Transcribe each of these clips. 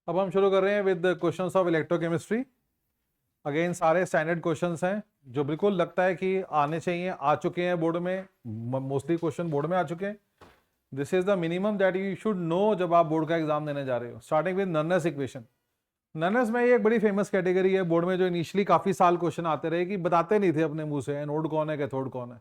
अब हम शुरू कर रहे हैं with questions of electrochemistry. Again सारे स्टैंडर्ड क्वेश्चंस हैं जो बिल्कुल लगता है कि आने चाहिए, आ चुके हैं बोर्ड में। मोस्टली क्वेश्चन बोर्ड में आ चुके हैं। This is the minimum that you should know जब आप बोर्ड का एग्जाम देने जा रहे हो। Starting with Nernst equation. Nernst में ये एक बड़ी फेमस कैटेगरी है बोर्ड में, जो इनिशियली काफी साल क्वेश्चन आते रहे कि बताते नहीं थे अपने मुंह से एनोड कौन है कैथोड कौन है।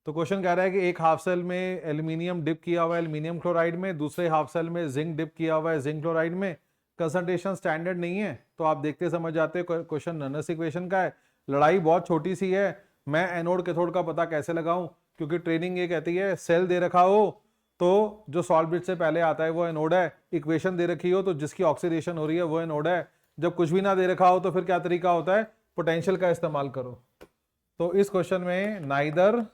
तो क्वेश्चन कह रहा है कि एक हाफ सेल में एल्यूमिनियम डिप किया हुआ है एल्यूमिनियम क्लोराइड में, दूसरे हाफ सेल में जिंक डिप किया हुआ है जिंक क्लोराइड में। कंसंट्रेशन स्टैंडर्ड नहीं है, तो आप देखते समझ जाते हो क्वेश्चन नर्नस इक्वेशन का है। लड़ाई बहुत छोटी सी है, मैं एनोड कैथोड का पता कैसे लगाऊं, क्योंकि ट्रेनिंग ये कहती है सेल दे रखा हो तो जो सॉल्ट ब्रिज से पहले आता है वो एनोड है, इक्वेशन दे रखी हो तो जिसकी ऑक्सीडेशन हो रही है वो एनोड है। जब कुछ भी ना दे रखा हो तो फिर क्या तरीका होता है, पोटेंशियल का इस्तेमाल करो। तो इस क्वेश्चन में neither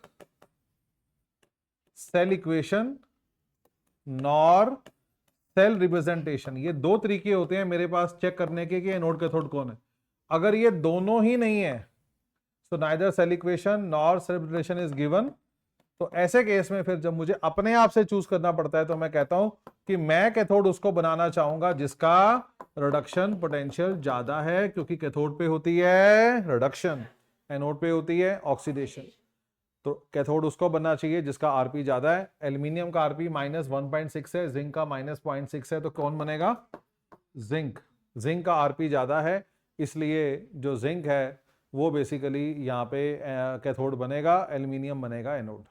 cell equation nor cell representation, ये दो तरीके होते हैं मेरे पास चेक करने के कि एनोड कैथोड कौन है। अगर ये दोनों ही नहीं है तो neither cell equation nor cell representation is given. तो ऐसे केस में फिर जब मुझे अपने आप से चूज करना पड़ता है तो मैं कहता हूं कि मैं कैथोड उसको बनाना चाहूंगा जिसका रिडक्शन पोटेंशियल ज्यादा है, क्योंकि कैथोड पे होती है रिडक्शन, एनोड पे होती है ऑक्सीडेशन। तो कैथोड उसको बनना चाहिए जिसका आरपी ज्यादा है। एल्यूमिनियम का आरपी -1.6 है, जिंक का -0.6 है, तो कौन बनेगा, जिंक। जिंक का आरपी ज्यादा है, इसलिए जो जिंक है वो बेसिकली यहाँ पे कैथोड बनेगा, एल्यूमिनियम बनेगा एनोड।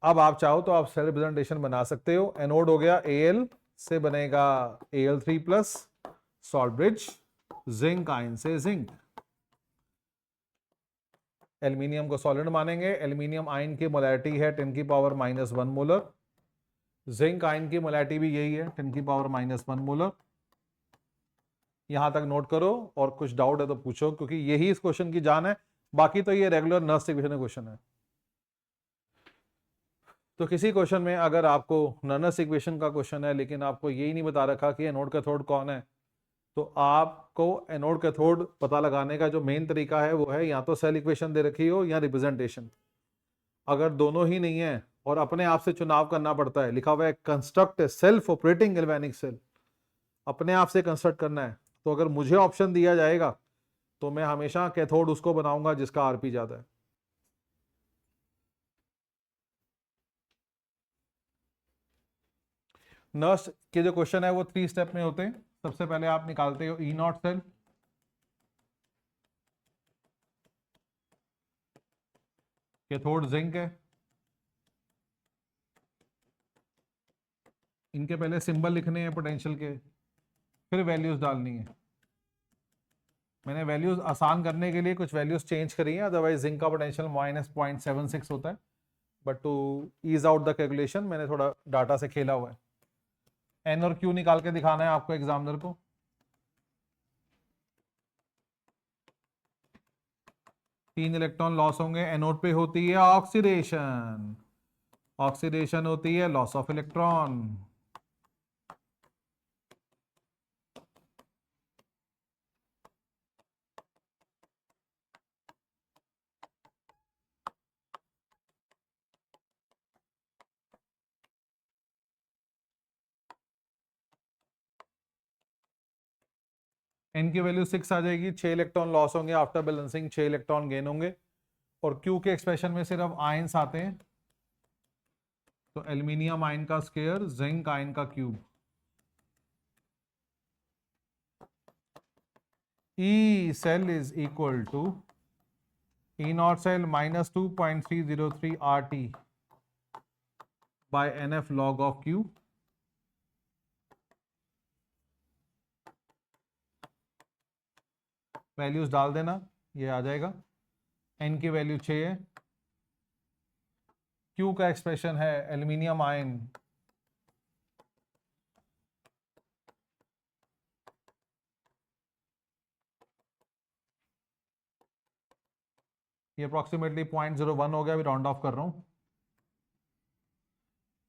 अब आप चाहो तो आप सेल रिप्रेजेंटेशन बना सकते हो। एनोड हो गया Al से बनेगा Al3+ salt bridge, zinc ion से जिंक। एल्यूमिनियम को सॉलिड मानेंगे। एल्यूमिनियम आयन की मोलैरिटी है 10⁻⁻1 मोलर। जिंक आयन की मोलैरिटी भी यही है 10⁻⁻1 मोलर। यहां तक नोट करो, और कुछ डाउट है तो पूछो, क्योंकि यही इस क्वेश्चन की जान है। बाकी तो ये रेगुलर नर्स इक्वेशन क्वेश्चन है। तो किसी क्वेश्चन में अगर आपको नर्नस इक्वेशन का क्वेश्चन है लेकिन आपको यही नहीं बता रखा कि एनोड कैथोड कौन है, तो आपको एनोड कैथोड पता लगाने का जो मेन तरीका है वो है या तो सेल इक्वेशन दे रखी हो या रिप्रेजेंटेशन। अगर दोनों ही नहीं है और अपने आप से चुनाव करना पड़ता है, लिखा हुआ है construct self operating galvanic cell, अपने आप से कंस्ट्रक्ट करना है, तो अगर मुझे ऑप्शन दिया जाएगा तो मैं हमेशा कैथोड उसको बनाऊंगा जिसका आरपी ज्यादा है। नर्स के जो क्वेश्चन है वो 3 स्टेप में होते हैं। सबसे पहले आप निकालते हो E0 सेल, कैथोड जिंक है, इनके पहले सिंबल लिखने हैं पोटेंशियल के, फिर वैल्यूज डालनी है। मैंने वैल्यूज आसान करने के लिए कुछ वैल्यूज चेंज करी हैं, अदरवाइज जिंक का पोटेंशियल -0.76 होता है, but to ease out the calculation मैंने थोड़ा डाटा से खेला हुआ है। एन और क्यू निकाल के दिखाना है आपको एग्जामिनर को। तीन इलेक्ट्रॉन लॉस होंगे, एनोड पे होती है ऑक्सीडेशन, ऑक्सीडेशन होती है लॉस ऑफ इलेक्ट्रॉन। एन की वैल्यू 6 आ जाएगी, 6 इलेक्ट्रॉन लॉस होंगे आफ्टर बैलेंसिंग, 6 इलेक्ट्रॉन गेन होंगे। और क्यू के एक्सप्रेशन में सिर्फ आयंस आते हैं, तो एल्यूमिनियम आयन का स्क्वायर, जिंक आयन का cube. E cell is equal to E0 cell -2.303 RT by NF log of Q। Values डाल देना, ये आ जाएगा। N की वैल्यू 6 है, Q का एक्सप्रेशन है एल्यूमिनियम आयन ये अप्रोक्सीमेटली 0.01 हो गया, अभी राउंड ऑफ कर रहा हूं।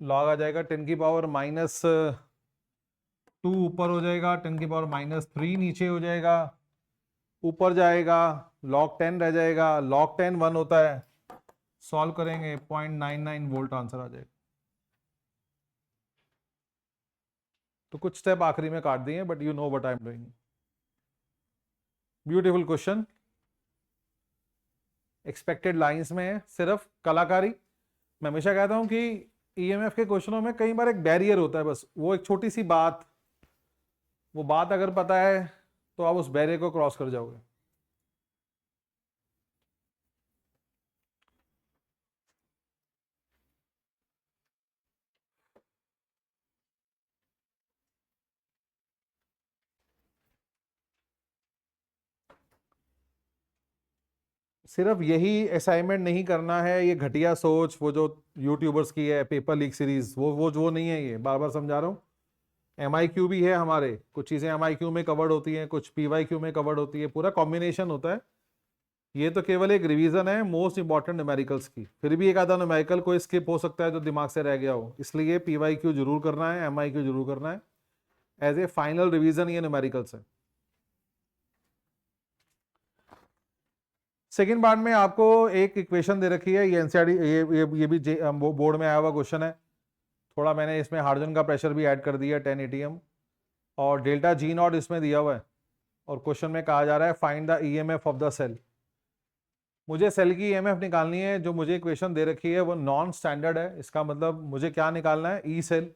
लॉग आ जाएगा 10⁻⁻2 ऊपर हो जाएगा, 10⁻⁻3 नीचे हो जाएगा, ऊपर जाएगा log 10 रह जाएगा, log 10 1 होता है। सॉल्व करेंगे 0.99 वोल्ट आंसर आ जाएगा। तो कुछ स्टेप आखिरी में काट दिए, but you know what I am doing. Beautiful question, expected lines में है, सिर्फ कलाकारी। मैं हमेशा कहता हूं कि ईएमएफ के क्वेश्चनों में कई बार एक बैरियर होता है, बस वो एक छोटी सी बात, वो बात अगर पता है तो आप उस बैरियर को क्रॉस कर जाओगे। सिर्फ यही असाइनमेंट नहीं करना है, ये घटिया सोच वो जो यूट्यूबर्स की है, पेपर लीक सीरीज, वो नहीं है, ये बार बार समझा रहा हूँ। MIQ भी है हमारे, कुछ चीजें MIQ में कवर्ड होती हैं, कुछ PYQ में कवर्ड होती है, पूरा कॉम्बिनेशन होता है। ये तो केवल एक रिवीजन है मोस्ट इंपॉर्टेंट न्यूमेरिकल्स की, फिर भी एक आधा न्यूमेरिकल कोई स्किप हो सकता है जो दिमाग से रह गया हो, इसलिए PYQ जरूर करना है, MIQ जरूर करना है, एज ए फाइनल रिवीजन ये न्यूमेरिकल्स है। सेकेंड पार्ट में आपको एक इक्वेशन दे रखी है, ये एनसीईआरटी, ये भी बोर्ड में आया हुआ क्वेश्चन है। थोड़ा मैंने इसमें हाइड्रोजन का प्रेशर भी ऐड कर दिया 10 ATM, और डेल्टा G नॉट इसमें दिया हुआ है, और क्वेश्चन में कहा जा रहा है find the EMF of the cell. मुझे सेल की EMF निकालनी है, जो मुझे इक्वेशन दे रखी है वो नॉन स्टैंडर्ड है, इसका मतलब मुझे क्या निकालना है, ई सेल।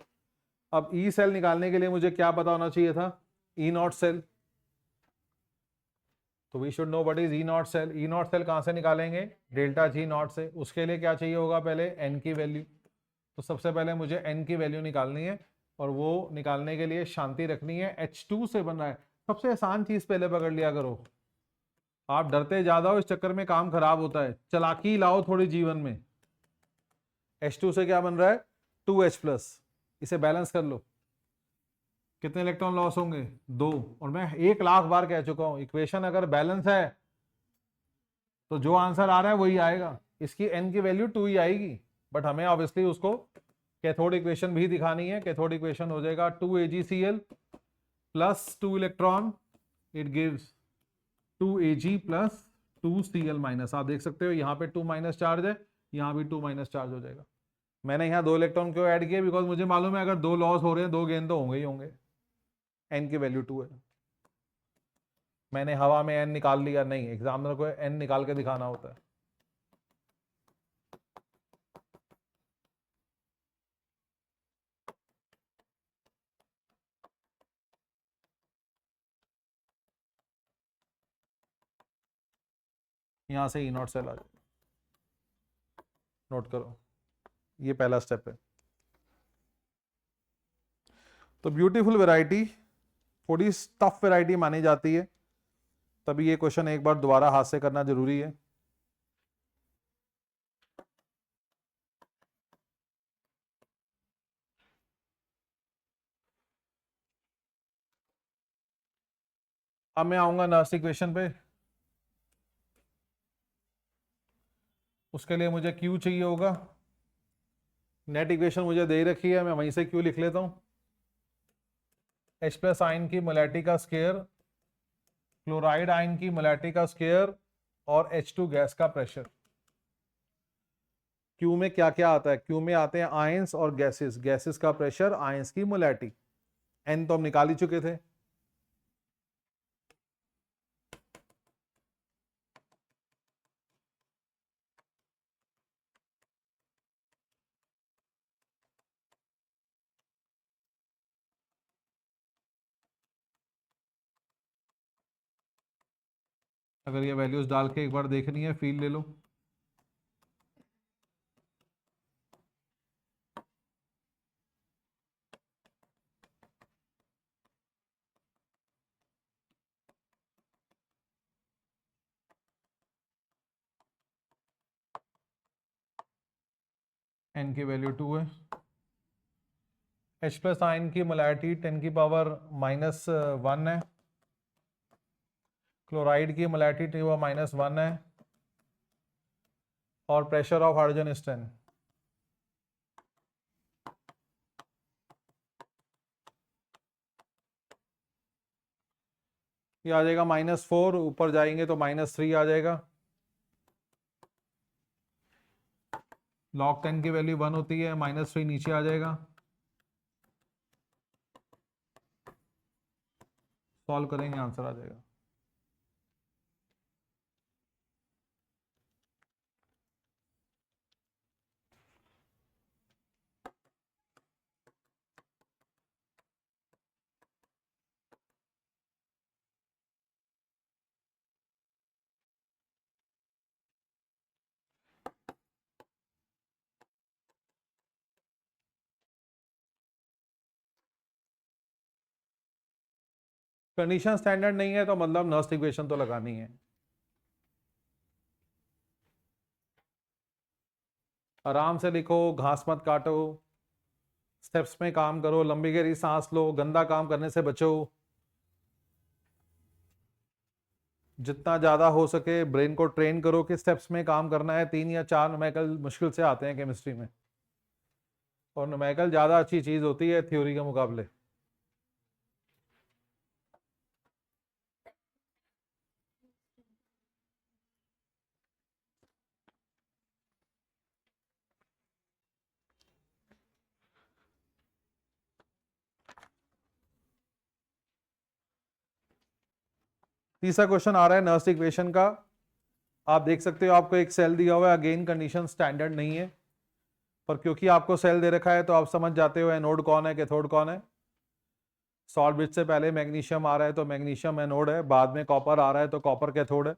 अब ई सेल निकालने के लिए मुझे क्या पता होना चाहिए था, ई नॉट सेल। तो we should know what is E naught cell. E naught cell कहां से निकालेंगे, डेल्टा G नॉट से। उसके लिए क्या चाहिए होगा, पहले एन की वैल्यू। तो सबसे पहले मुझे एन की वैल्यू निकालनी है, और वो निकालने के लिए शांति रखनी है। H2 से बन रहा है, सबसे आसान चीज पहले पकड़ लिया करो। आप डरते ज्यादा हो, इस चक्कर में काम खराब होता है। चालाकी लाओ थोड़ी जीवन में। H2 से क्या बन रहा है, 2H+। इसे बैलेंस कर लो, कितने इलेक्ट्रॉन लॉस होंगे, 2। और मैं 1,00,000 बार कह चुका हूं, इक्वेशन अगर बैलेंस है तो जो आंसर आ रहा है वही आएगा। इसकी n की वैल्यू 2 ही आएगी, बट हमें ऑब्वियसली उसको कैथोड इक्वेशन भी दिखानी है। कैथोड इक्वेशन हो जाएगा 2AgCl plus 2 electron, it gives 2Ag plus 2Cl minus. आप देख सकते हो यहाँ पे 2 माइनस चार्ज है, यहाँ भी 2 माइनस चार्ज हो जाएगा। मैंने यहाँ 2 इलेक्ट्रॉन क्यों ऐड किए, बिकॉज मुझे मालूम है अगर 2 लॉस हो रहे हैं 2 गेन तो होंगे ही होंगे। n की वैल्यू 2 है। मैंने हवा में n निकाल लिया नहीं, एग्जामिनर को n निकाल के दिखाना होता है। यहां से ई नॉट सेल आ जाए, नोट करो, ये पहला स्टेप है। तो ब्यूटीफुल वैरायटी थोड़ी टफ वैरायटी मानी जाती है, तभी ये क्वेश्चन एक बार दोबारा हाथ से करना जरूरी है। अब मैं आऊंगा नर्स इक्वेशन पे। उसके लिए मुझे Q चाहिए होगा। नेट इक्वेशन मुझे दे रखी है, मैं वहीं से Q लिख लेता हूं। H+ आयन की मोलैरिटी का स्क्वायर, क्लोराइड आयन की मोलैरिटी का स्क्वायर, और H2 गैस का प्रेशर। Q में क्या क्या आता है, Q में आते हैं आयंस और गैसेस, गैसेस का प्रेशर, आयंस की मोलैरिटी। N तो हम निकाल ही चुके थे। अगर ये वैल्यूज डाल के एक बार देखनी है, फील ले लो। N की वैल्यू 2 है। H+ आयन की मोलैरिटी 10 की पावर -1 है। क्लोराइड की मोलैरिटी -1 है, और प्रेशर ऑफ हाइड्रोजन इज 10। ये आ जाएगा -4, ऊपर जाएंगे तो -3 आ जाएगा। log 10 की वैल्यू 1 होती है, -3 नीचे आ जाएगा। सॉल्व करेंगे आंसर आ जाएगा। कंडीशन स्टैंडर्ड नहीं है तो मतलब नर्स्ट इक्वेशन तो लगानी है। आराम से लिखो, घास मत काटो, स्टेप्स में काम करो, लंबी गहरी सांस लो, गंदा काम करने से बचो, जितना ज्यादा हो सके ब्रेन को ट्रेन करो कि स्टेप्स में काम करना है। 3 या 4 न्यूमेरिकल मुश्किल से आते हैं केमिस्ट्री में, और न्यूमेरिकल ज्यादा अच्छी चीज होती है थ्योरी के मुकाबले। तीसरा क्वेश्चन आ रहा है नर्स्ट इक्वेशन का। आप देख सकते हो आपको एक सेल दिया हुआ है, अगेन कंडीशन स्टैंडर्ड नहीं है, पर क्योंकि आपको सेल दे रखा है तो आप समझ जाते हो एनोड कौन है कैथोड कौन है। सॉल्ट ब्रिज से पहले मैग्नीशियम आ रहा है तो मैग्नीशियम एनोड है, बाद में कॉपर आ रहा है तो कॉपर कैथोड है।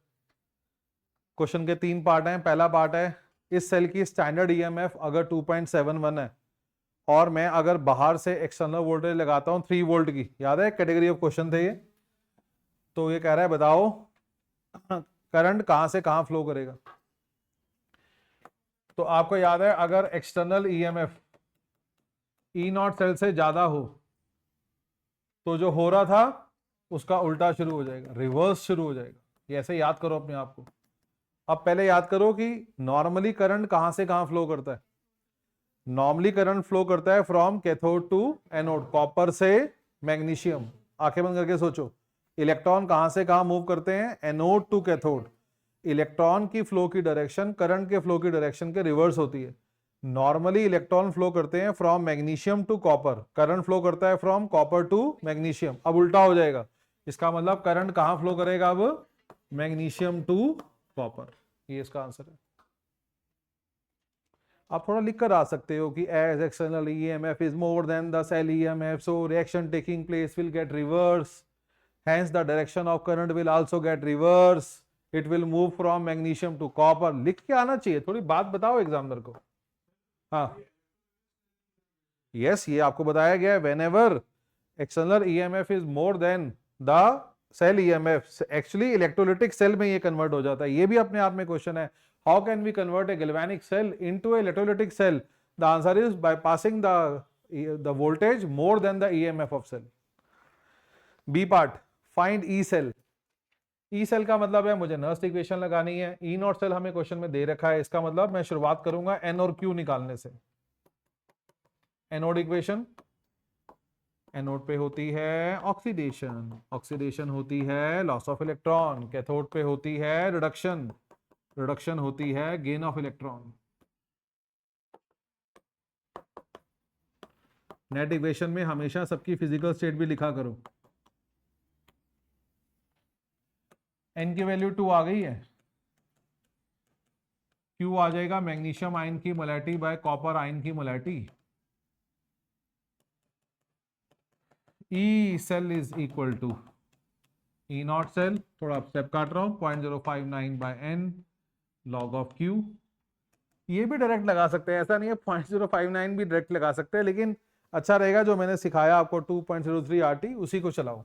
क्वेश्चन के 3 पार्ट हैं। पहला पार्ट है इस सेल की स्टैंडर्ड ईएमएफ अगर 2.71 है और मैं अगर बाहर से एक्सटर्नल वोल्टेज लगाता हूं 3 वोल्ट की, याद है कैटेगरी ऑफ क्वेश्चन थे ये, तो ये कह रहा है बताओ करंट कहां से कहां फ्लो करेगा। तो आपको याद है अगर external EMF E naught cell से ज्यादा हो तो जो हो रहा था उसका उल्टा शुरू हो जाएगा, रिवर्स शुरू हो जाएगा। ये ऐसे याद करो अपने आप को। अब पहले याद करो कि नॉर्मली करंट कहां से कहां फ्लो करता है। नॉर्मली करंट फ्लो करता है from cathode to anode, copper से मैग्नीशियम। आंखें बंद करके सोचो, इलेक्ट्रॉन कहां से कहां मूव करते हैं, एनोड टू कैथोड। इलेक्ट्रॉन की फ्लो की डायरेक्शन करंट के फ्लो की डायरेक्शन के रिवर्स होती है। नॉर्मली इलेक्ट्रॉन फ्लो करते हैं from magnesium to copper, current flow करता है फ्रॉम कॉपर टू मैग्नीशियम। अब उल्टा हो जाएगा, इसका मतलब करंट कहां फ्लो करेगा अब, मैग्नीशियम टू कॉपर। ये इसका आंसर है। आप थोड़ा लिख कर आ सकते हो कि as external EMF is more than the cell EMF so reaction taking place will get reverse, hence the direction of current will also get reverse, it will move from magnesium to copper। लिख के आना चाहिए, थोड़ी बात बताओ examiner को। हाँ yes, ये आपको बताया गया है whenever external EMF is more than the cell EMF, actually electrolytic cell में ये कन्वर्ट हो जाता है। ये भी अपने आप में क्वेश्चन है, how can we convert a galvanic cell into a electrolytic cell. The answer is by passing the voltage more than the EMF of cell. B part, find E cell. E cell का मतलब है मुझे Nernst equation लगानी है। E naught cell हमें question में दे रखा है, इसका मतलब मैं शुरुआत करूंगा एन और क्यू निकालने से। एनोड इक्वेशन, एनोड पे होती है ऑक्सीडेशन, ऑक्सीडेशन होती है लॉस ऑफ इलेक्ट्रॉन, कैथोड पे होती है रिडक्शन, रिडक्शन होती है gain of electron. Net equation में हमेशा सबकी फिजिकल स्टेट भी लिखा करो। एन की वैल्यू 2 आ गई है, क्यू आ जाएगा मैग्नीशियम आयन की मोलैरिटी बाय कॉपर आयन की molarity. E cell is equal to E naught cell, थोड़ा स्टेप काट रहा हूं, 0.059 by n log of Q. ये भी डायरेक्ट लगा सकते हैं, ऐसा नहीं है, 0.059 भी डायरेक्ट लगा सकते हैं, लेकिन अच्छा रहेगा जो मैंने सिखाया आपको 2.03 RT उसी को चलाओ।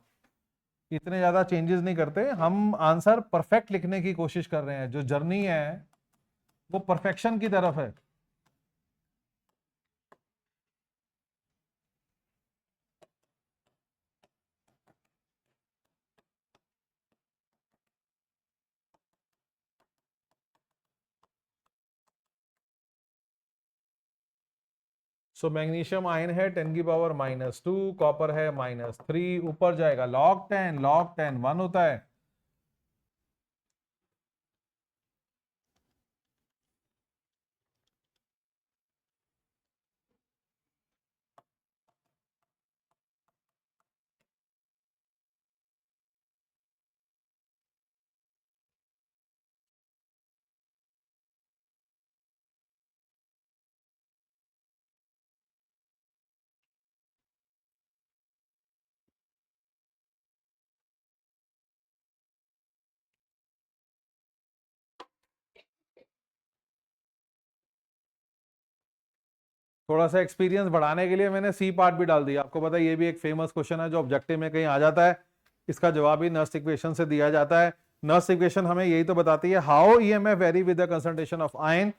इतने ज्यादा चेंजेस नहीं करते हम, आंसर परफेक्ट लिखने की कोशिश कर रहे हैं। जो जर्नी है वो परफेक्शन की तरफ है। सो मैग्नीशियम आयन है 10 की पावर -2, कॉपर है -3, ऊपर जाएगा log 10, log 10 1 होता है। थोड़ा सा एक्सपीरियंस बढ़ाने के लिए मैंने सी पार्ट भी डाल दिया। आपको पता है ये भी एक फेमस क्वेश्चन है जो ऑब्जेक्टिव में कहीं आ जाता है। इसका जवाब ही नर्स इक्वेशन से दिया जाता है। नर्स इक्वेशन हमें यही तो बताती है how EMF very with the concentration of ion.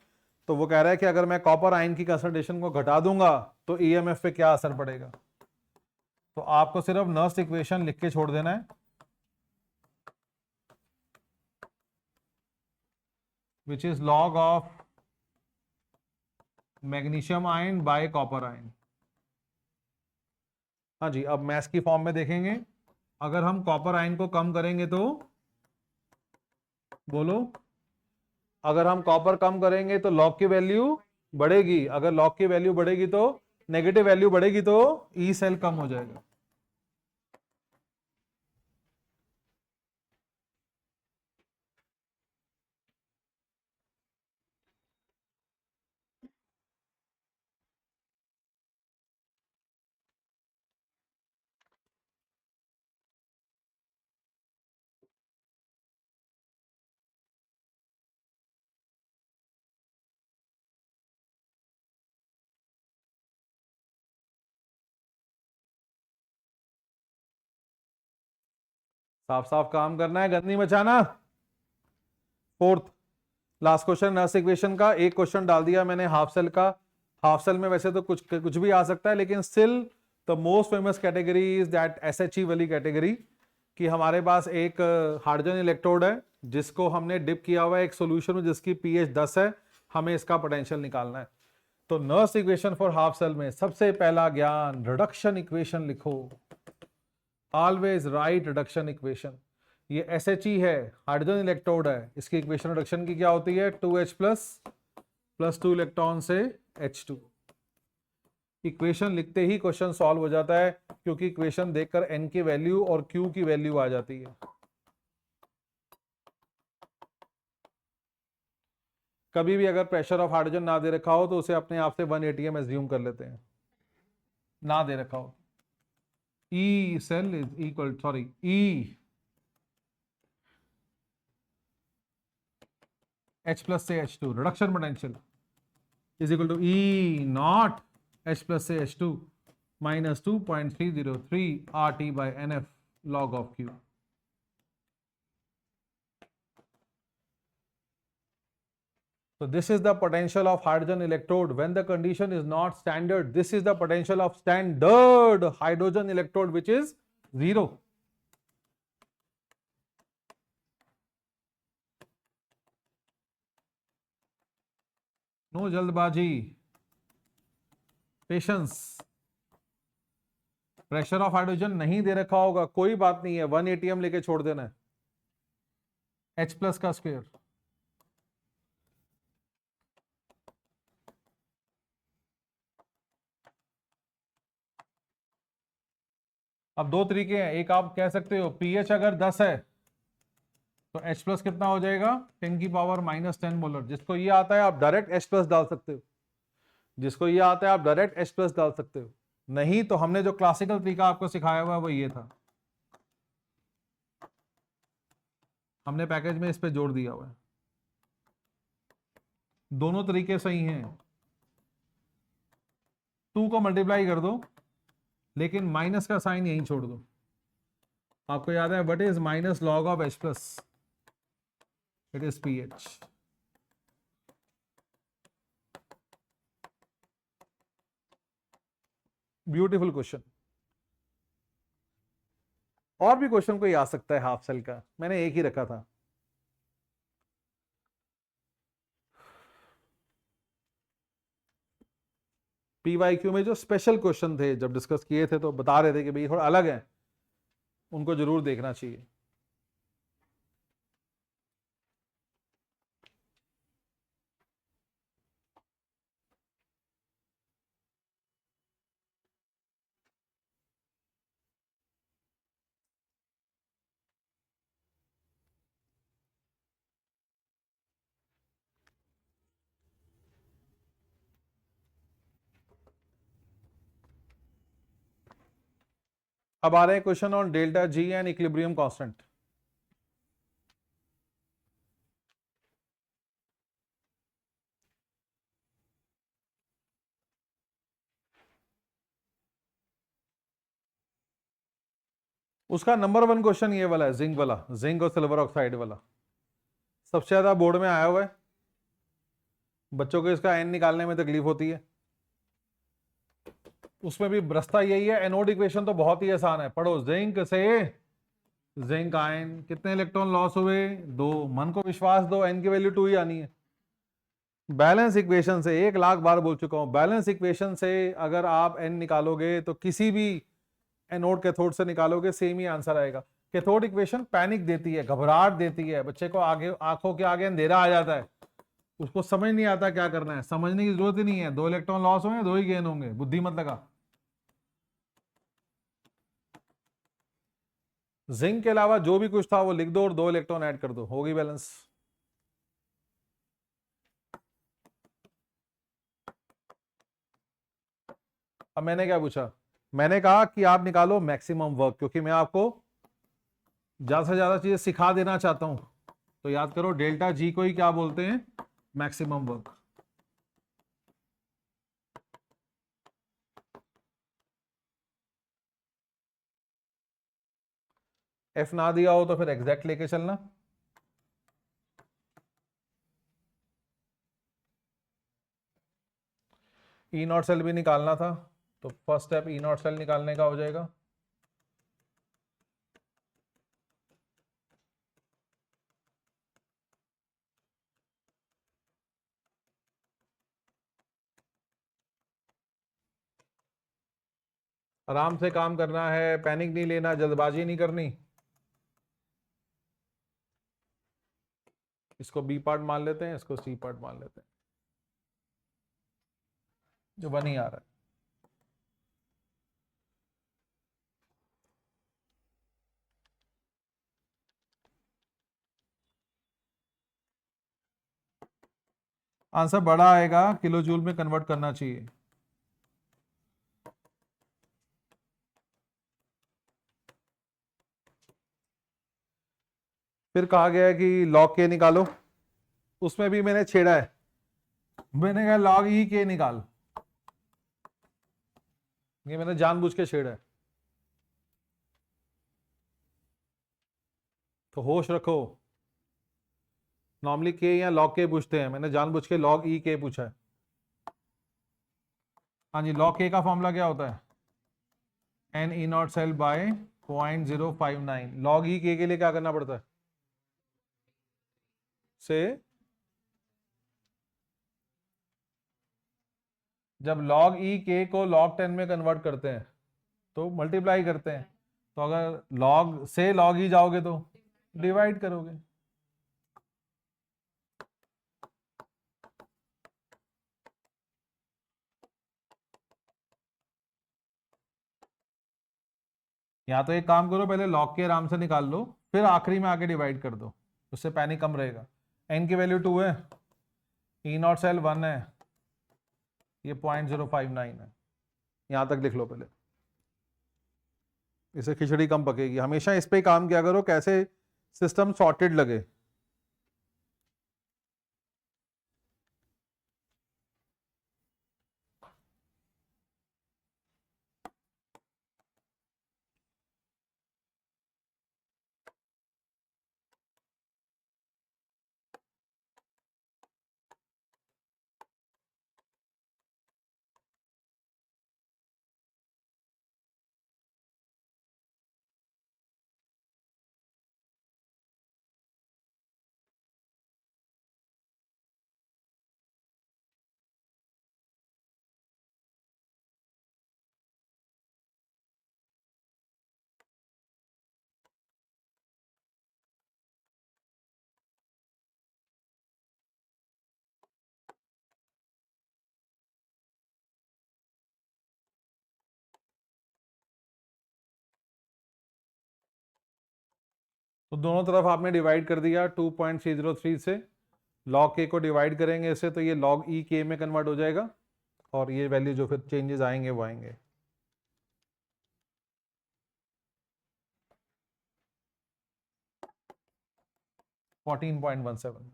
तो वो कह रहा है कि अगर मैं कॉपर आयन की कंसंट्रेशन को घटा दूंगा तो ईएमएफ पे क्या असर पड़ेगा। तो आपको सिर्फ नर्स इक्वेशन लिख के छोड़ देना है, which is log of magnesium ion bye copper ion. हाँ जी, अब मैथ्स की फॉर्म में देखेंगे। अगर हम कॉपर आयन को कम करेंगे तो बोलो, अगर हम कॉपर कम करेंगे तो लॉग की वैल्यू बढ़ेगी, अगर लॉग की वैल्यू बढ़ेगी तो नेगेटिव वैल्यू बढ़ेगी तो ई सेल कम हो जाएगा। साफ साफ काम करना है, गंदी मचाना। Fourth last question Nernst equation का, एक क्वेश्चन डाल दिया मैंने हाफ सेल का। हाफ सेल में वैसे तो कुछ कुछ भी आ सकता है, लेकिन still the most famous category is that SHE वाली कैटेगरी, कि हमारे पास एक हाइड्रोजन इलेक्ट्रोड है जिसको हमने डिप किया हुआ है एक सॉल्यूशन में जिसकी पीएच 10 है, हमें इसका पोटेंशियल निकालना है। तो Nernst equation for half cell में सबसे पहला ज्ञान, रिडक्शन इक्वेशन लिखो। Always write reduction equation. ये SHE है, हाइड्रोजन इलेक्ट्रोड है, इसकी इक्वेशन रिडक्शन की क्या होती है, 2H प्लस 2 इलेक्ट्रॉन से H2। इक्वेशन लिखते ही क्वेश्चन सॉल्व हो जाता है, क्योंकि इक्वेशन देखकर N की वैल्यू और Q की वैल्यू आ जाती है। कभी भी अगर प्रेशर ऑफ हाइड्रोजन ना दे रखा हो तो उसे अपने आप से 1 atm एज्यूम कर लेते हैं, ना दे रखा हो। E cell is equal, sorry, E H plus से H2 reduction potential is equal to E naught H plus से H2 minus 2.303 RT by NF log of Q. So this is the potential of hydrogen electrode when the condition is not standard. This is the potential of standard hydrogen electrode, which is 0. No जल्दबाजी, patience. Pressure of hydrogen नहीं दे रखा होगा, कोई बात नहीं है, 1 atm लेके छोड़ देना है, H प्लस का स्क्वायर। अब दो तरीके हैं, एक आप कह सकते हो पीएच अगर 10 है तो H प्लस कितना हो जाएगा, 10 की पावर -10 मोलर। जिसको ये आता है आप डायरेक्ट H प्लस डाल सकते हो, जिसको ये आता है आप डायरेक्ट H प्लस डाल सकते हो। नहीं तो हमने जो क्लासिकल तरीका आपको सिखाया हुआ है वो ये था, हमने पैकेज में इस पे जोड़ दिया हुआ है। दोनों तरीके सही हैं, 2 को मल्टीप्लाई कर दो लेकिन माइनस का साइन यहीं छोड़ दो। आपको याद है what is minus log of H plus, it is pH. Beautiful question. और भी क्वेश्चन कोई आ सकता है हाफ सेल का, मैंने एक ही रखा था। PYQ में जो स्पेशल क्वेश्चन थे जब डिस्कस किए थे तो बता रहे थे कि भाई थोड़ा अलग है, उनको जरूर देखना चाहिए। अब आ रहे हैं question on delta G and equilibrium constant. उसका नंबर 1 क्वेश्चन ये वाला है, जिंक वाला, जिंक और सिल्वर ऑक्साइड वाला, सबसे ज्यादा बोर्ड में आया हुआ है। बच्चों को इसका एन निकालने में तकलीफ होती है। उसमें भी रास्ता यही है, एनोड इक्वेशन तो बहुत ही आसान है, पढ़ो। जिंक से जिंक आयन, कितने इलेक्ट्रॉन लॉस हुए? 2। मन को विश्वास दो, एन की वैल्यू 2 ही आनी है। बैलेंस इक्वेशन से 1 लाख बार बोल चुका हूं, बैलेंस इक्वेशन से अगर आप एन निकालोगे तो किसी भी एनोड कैथोड से निकालोगे सेम ही आंसर आएगा। कैथोड इक्वेशन पैनिक देती है, घबराहट देती है, बच्चे को आगे आंखों के आगे अंधेरा आ जाता है, उसको समझ नहीं आता क्या करना है। समझने की जरूरत ही नहीं है, 2 इलेक्ट्रॉन लॉस होंगे, 2 ही गेन होंगे, बुद्धि मत लगा। जिंक के अलावा जो भी कुछ था वो लिख दो और 2 इलेक्ट्रॉन ऐड कर दो, होगी बैलेंस। अब मैंने क्या पूछा? मैंने कहा कि आप निकालो मैक्सिमम वर्क, क्योंकि मैं आपको ज्यादा से ज्यादा चीजें सिखा देना चाहता हूं। तो याद करो, डेल्टा जी को ही क्या बोलते हैं? Maximum work. एफ ना दिया हो तो फिर एग्जैक्ट लेके चलना। ई नॉट सेल भी निकालना था, तो first step E naught cell निकालने का हो जाएगा। आराम से काम करना है, पैनिक नहीं लेना, जल्दबाजी नहीं करनी। इसको बी पार्ट मान लेते हैं, इसको सी पार्ट मान लेते हैं, जो बन ही आ रहा है। आंसर बड़ा आएगा, किलो जूल में कन्वर्ट करना चाहिए। फिर कहा गया है कि लॉग के निकालो, उसमें भी मैंने छेड़ा है, मैंने कहा लॉग ई के निकाल, ये मैंने जानबूझ के छेड़ा है। तो होश रखो, नॉर्मली के या लॉग के पूछते हैं, मैंने जानबूझ के लॉग ई के पूछा है। हाँ जी, लॉग के का फॉर्मूला क्या होता है? N E naught cell by 0.059। Log E के लिए क्या करना पड़ता है? से जब log ई के को log 10 में कन्वर्ट करते हैं तो मल्टीप्लाई करते हैं, तो अगर log से log ई जाओगे तो डिवाइड करोगे। या तो एक काम करो, पहले log के आराम से निकाल लो, फिर आखिरी में आके डिवाइड कर दो, उससे पैनिक कम रहेगा। n की वैल्यू 2 है, ई नॉट सेल 1 है, ये 0.059 है, यहां तक लिख लो पहले, इससे खिचड़ी कम पकेगी। हमेशा इस पे ही काम किया करो, कैसे सिस्टम सॉर्टेड लगे। तो दोनों तरफ आपने डिवाइड कर दिया 2.303 से, log के को डिवाइड करेंगे इससे तो ये log ई के में कन्वर्ट हो जाएगा, और ये वैल्यू जो फिर चेंजेस आएंगे वो आएंगे। $14.17।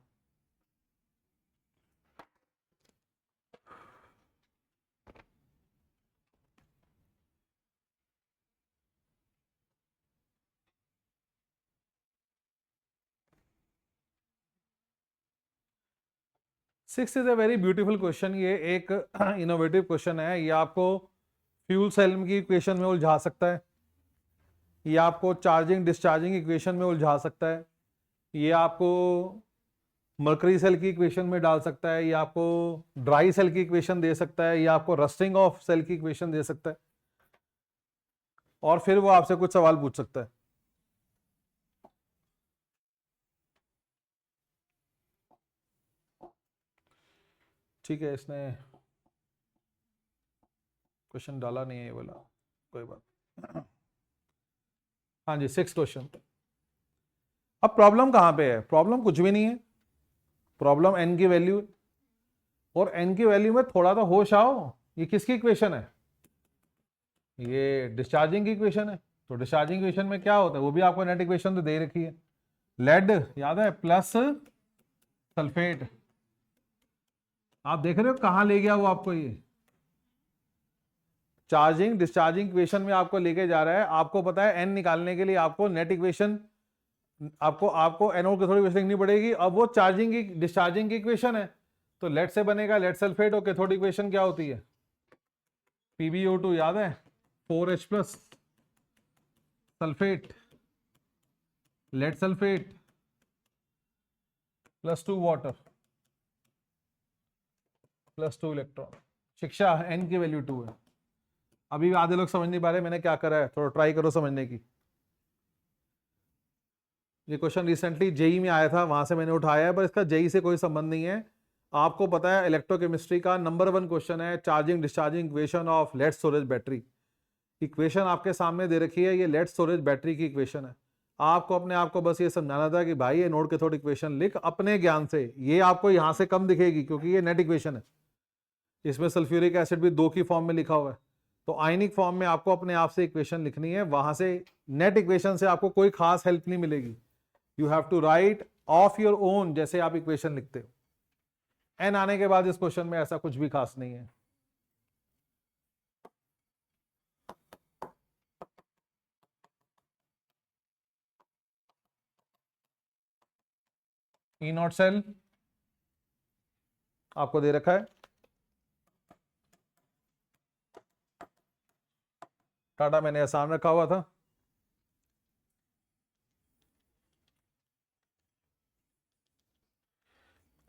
6 is a very beautiful question. ये एक इनोवेटिव क्वेश्चन है। ये आपको फ्यूल सेल की इक्वेशन में उलझा सकता है, ये आपको चार्जिंग डिस्चार्जिंग इक्वेशन में उलझा सकता है, ये आपको मर्करी सेल की इक्वेशन में डाल सकता है, ये आपको ड्राई सेल की इक्वेशन दे सकता है, ये आपको रस्टिंग ऑफ सेल की इक्वेशन दे सकता है, और फिर वो आपसे कुछ सवाल पूछ सकता है। ठीक है, इसने क्वेश्चन डाला नहीं है ये वाला, कोई बात। हाँ जी, 6 क्वेश्चन। अब प्रॉब्लम कहां पे है? प्रॉब्लम कुछ भी नहीं है, प्रॉब्लम n की वैल्यू, और n की वैल्यू में थोड़ा तो होश आओ। ये किसकी इक्वेशन है? ये डिस्चार्जिंग की इक्वेशन है। तो डिस्चार्जिंग इक्वेशन में क्या होता है, वो भी आपको नेट इक्वेशन तो दे रखी है। लेड याद है, प्लस सल्फेट। आप देख रहे हो कहां ले गया वो आपको? ये चार्जिंग डिस्चार्जिंग इक्वेशन में आपको लेके जा रहा है। आपको पता है n निकालने के लिए आपको नेट इक्वेशन, आपको एनोड कैथोड इक्वेशन लिखनी पड़ेगी। अब वो चार्जिंग की डिस्चार्जिंग की इक्वेशन है, तो लेड से बनेगा लेड सल्फेट, और कैथोड इक्वेशन क्या होती है? PbO2, याद है, 4H plus sulphate, lead sulphate plus 2 water plus 2 electron. शिक्षा, n की वैल्यू 2 है। अभी आधे लोग समझ नहीं पा रहे मैंने क्या करा है, थोड़ा ट्राई करो समझने की। ये क्वेश्चन रिसेंटली जेई में आया था, वहां से मैंने उठाया है, पर इसका जेई से कोई संबंध नहीं है। आपको पता है इलेक्ट्रोकेमिस्ट्री का नंबर 1 क्वेश्चन है charging discharging equation of lead storage battery. Equation आपके सामने दे रखी है, ये लेड स्टोरेज बैटरी की इक्वेशन है। आपको अपने आप को बस ये समझाना था कि भाई ये नोड कैथोड इक्वेशन लिख अपने ज्ञान से। ये आपको यहां से कम दिखेगी क्योंकि ये नेट इक्वेशन है, इसमें सल्फ्यूरिक एसिड भी 2 की फॉर्म में लिखा हुआ है। तो आयनिक फॉर्म में आपको अपने आप से इक्वेशन लिखनी है, वहां से नेट इक्वेशन से आपको कोई खास हेल्प नहीं मिलेगी। You have to write of your own, जैसे आप इक्वेशन लिखते हो। एन आने के बाद इस क्वेश्चन में ऐसा कुछ भी खास नहीं है। ई नॉट सेल आपको दे रखा है, टाटा मैंने आसान रखा हुआ था।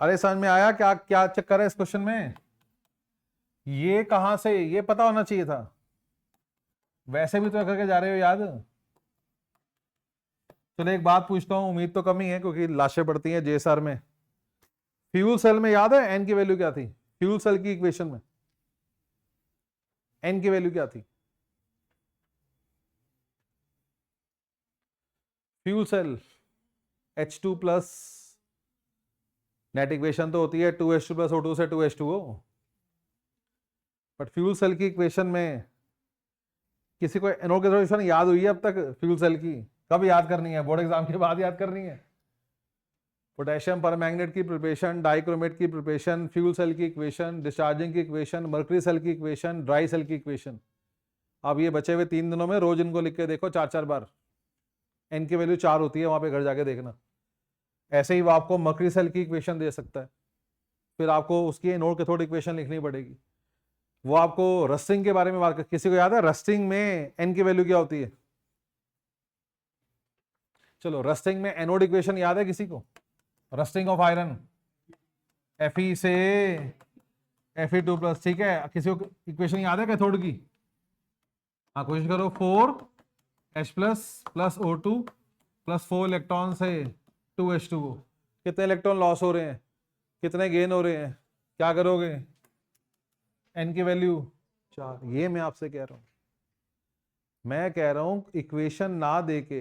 अरे समझ में आया क्या क्या चक्कर है इस क्वेश्चन में? ये कहां से, ये पता होना चाहिए था। वैसे भी तो करके जा रहे हो याद। चलो एक बात पूछता हूं, उम्मीद तो कम ही है क्योंकि लाशें पड़ती हैं जेएसआर में। फ्यूल सेल में याद है एन की वैल्यू क्या थी? फ्यूल सेल की इक्वेशन में एन की वैल्यू क्या थी? Fuel cell H2 plus, net equation तो होती है 2H2 प्लस O2 से 2H2O, बट फ्यूल सेल की इक्वेशन में किसी को एनोड कैथोड इक्वेशन याद हुई है अब तक? फ्यूल सेल की कब याद करनी है? बोर्ड एग्जाम के बाद याद करनी है। पोटेशियम परमैंगनेट की प्रिपरेशन, डाइक्रोमेट की प्रिपरेशन, फ्यूल सेल की इक्वेशन, डिस्चार्जिंग की इक्वेशन, मर्करी सेल की इक्वेशन, ड्राई सेल की इक्वेशन। अब ये बचे हुए 3 दिनों में रोज इनको लिख के देखो 4-4 बार। एन की वैल्यू 4 होती है, वहां पे घर जाके देखना। ऐसे ही वो आपको मर्करी सेल की इक्वेशन दे सकता है, फिर आपको उसकी एनोड कैथोड इक्वेशन लिखनी पड़ेगी। वो आपको रस्टिंग के बारे में बात कर, किसी को याद है रस्टिंग में एन की वैल्यू क्या होती है? चलो रस्टिंग में एनोड इक्वेशन याद है किसी को? रस्टिंग ऑफ आयरन Fe से Fe2 प्लस, ठीक है। किसी को इक्वेशन याद है कैथोड की? हाँ कोशिश करो, 4H plus plus O2 plus 4 electron से 2H2O। कितने इलेक्ट्रॉन लॉस हो रहे हैं, कितने गेन हो रहे हैं, क्या करोगे? एन की वैल्यू 4। ये मैं आपसे कह रहा हूं, मैं कह रहा हूं इक्वेशन ना देके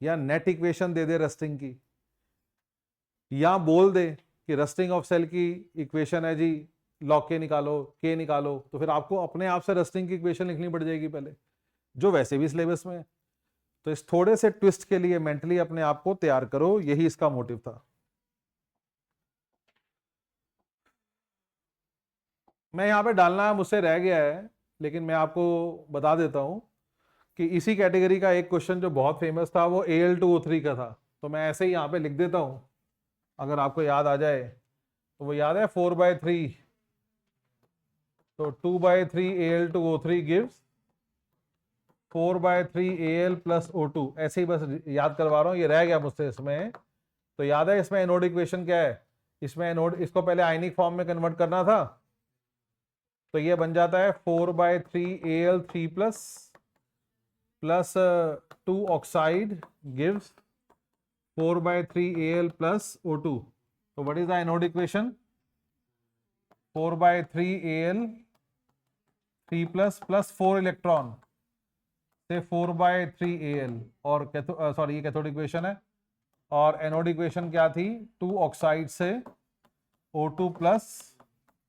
या नेट इक्वेशन दे दे रस्टिंग की, या बोल दे कि रस्टिंग ऑफ सेल की इक्वेशन है जी लॉग के निकालो, के निकालो, तो फिर आपको अपने आप से रस्टिंग की इक्वेशन लिखनी पड़ जाएगी पहले, जो वैसे भी सिलेबस में है। तो इस थोड़े से ट्विस्ट के लिए मेंटली अपने आप को तैयार करो, यही इसका मोटिव था। मैं यहां पे डालना मुझसे रह गया है, लेकिन मैं आपको बता देता हूं कि इसी कैटेगरी का एक क्वेश्चन जो बहुत फेमस था वो Al2O3 का था, तो मैं ऐसे ही यहां पे लिख देता हूं, अगर आपको याद आ जाए तो वो याद है 4/3, तो 2/3 Al2O3 gives 4/3 Al plus O2। ऐसे ही बस याद करवा रहा हूं, ये रह गया मुझसे इसमें। तो याद है इसमें एनोड इक्वेशन क्या है, इसमें एनोड, इसको पहले आयनिक फॉर्म में कन्वर्ट करना था, तो ये बन जाता है 4/3 Al3 plus 2 oxide gives 4/3 Al plus O2। तो what is the anode equation, 4/3 Al3 plus 4 electron से 4/3 Al, और सॉरी ये कैथोड इक्वेशन है, और एनोड इक्वेशन क्या थी, 2 ऑक्साइड से O2 प्लस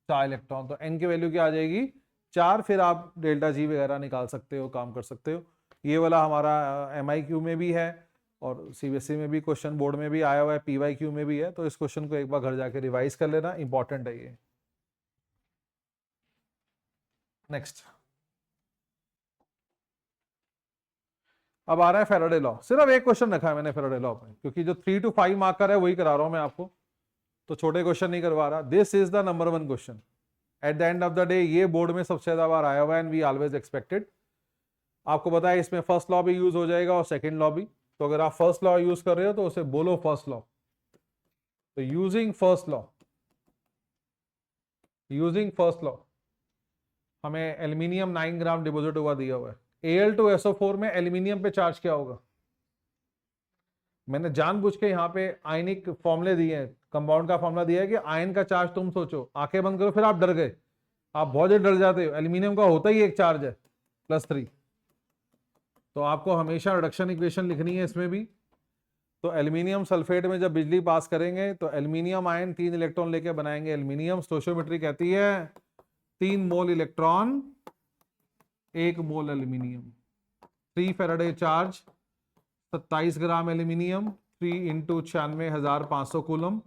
4 इलेक्ट्रॉन। तो n की वैल्यू क्या आ जाएगी, 4। फिर आप डेल्टा जी वगैरह निकाल सकते हो, काम कर सकते हो। ये वाला हमारा MIQ में भी है और CBSE में भी, क्वेश्चन बोर्ड में भी आया हुआ है, PYQ में भी है। तो इस क्वेश्चन को एक बार घर जाके रिवाइज कर लेना, इंपॉर्टेंट है ये। नेक्स्ट अब आ रहा है फैराडे लॉ। सिर्फ एक क्वेश्चन रखा है मैंने फैराडे लॉ पे, क्योंकि जो 3 to 5 मार्कर है वही करा रहा हूं मैं आपको, तो छोटे क्वेश्चन नहीं करवा रहा। This is the number 1 question at the end of the day. ये बोर्ड में सबसे ज्यादा बार आया हुआ है एंड वी ऑलवेज एक्सपेक्टेड। आपको पता है इसमें फर्स्ट लॉ भी यूज हो जाएगा और सेकंड लॉ भी। तो अगर आप फर्स्ट लॉ यूज कर रहे हो तो उसे बोलो फर्स्ट लॉ। तो यूजिंग फर्स्ट लॉ हमें एल्यूमिनियम 9 ग्राम डिपोजिट हुआ दिया हुआ है। Al2SO4 में एल्यूमिनियम पे चार्ज क्या होगा, मैंने जानबूझ के यहाँ पे आयनिक फॉर्मूले दिए हैं, कंपाउंड का फॉर्मूला दिया है कि आयन का चार्ज, तुम सोचो, आंखें बंद करो, फिर आप डर गए, आप बहुत ज्यादा डर जाते हो। एल्यूमिनियम का होता ही एक चार्ज है +3। तो आपको हमेशा रिडक्शन इक्वेशन लिखनी है इसमें भी। तो एल्यूमिनियम सल्फेट में जब बिजली पास करेंगे तो एल्यूमिनियम आयन 3 इलेक्ट्रॉन लेके बनाएंगे एल्यूमिनियम। स्टोइचियोमेट्री कहती है 3 मोल इलेक्ट्रॉन 1 मोल aluminium. 3 Faraday charge 27 gram aluminium, 3 into 96,500 coulomb,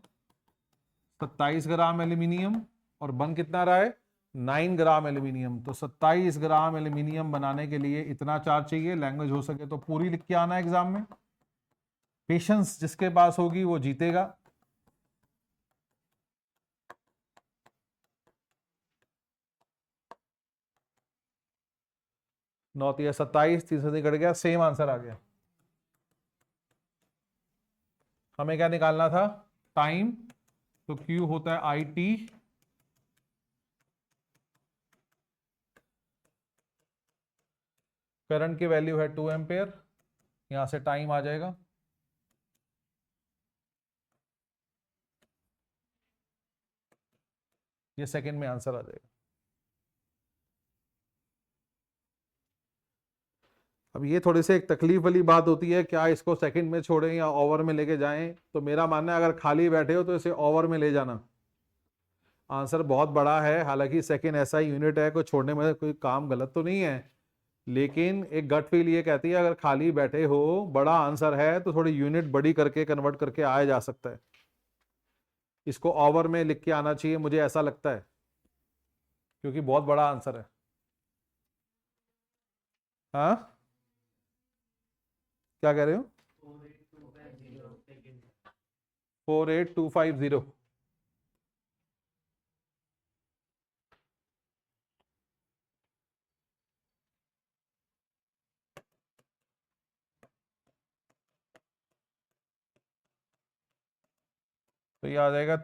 27 gram aluminium, और बन कितना रहा है 9 ग्राम एल्यूमिनियम। तो 27 ग्राम एल्यूमिनियम बनाने के लिए इतना चार्ज चाहिए। लैंग्वेज हो सके तो पूरी लिख के आना एग्जाम में। पेशेंस जिसके पास होगी वो जीतेगा। नौ 27, 3 से कट गया, सेम आंसर आ गया। हमें क्या निकालना था, टाइम। तो Q होता है IT, करंट की वैल्यू है 2 एम्पेयर, यहां से टाइम आ जाएगा। ये सेकंड में आंसर आ जाएगा। अब ये थोड़ी सी एक तकलीफ वाली बात होती है, क्या इसको सेकंड में छोड़ें या ओवर में लेके जाएं। तो मेरा मानना है अगर खाली बैठे हो तो इसे ओवर में ले जाना। आंसर बहुत बड़ा है, हालांकि सेकंड ऐसा ही यूनिट है, कोई छोड़ने में कोई काम गलत तो नहीं है, लेकिन एक गट फील ये कहती है अगर खाली बैठे हो, बड़ा आंसर है, तो थोड़ी यूनिट बड़ी करके कन्वर्ट करके आया जा सकता है। इसको ओवर में लिख के आना चाहिए, मुझे ऐसा लगता है, क्योंकि बहुत बड़ा आंसर है। हाँ क्या कह रहे हो, 48250। तो ये आ जाएगा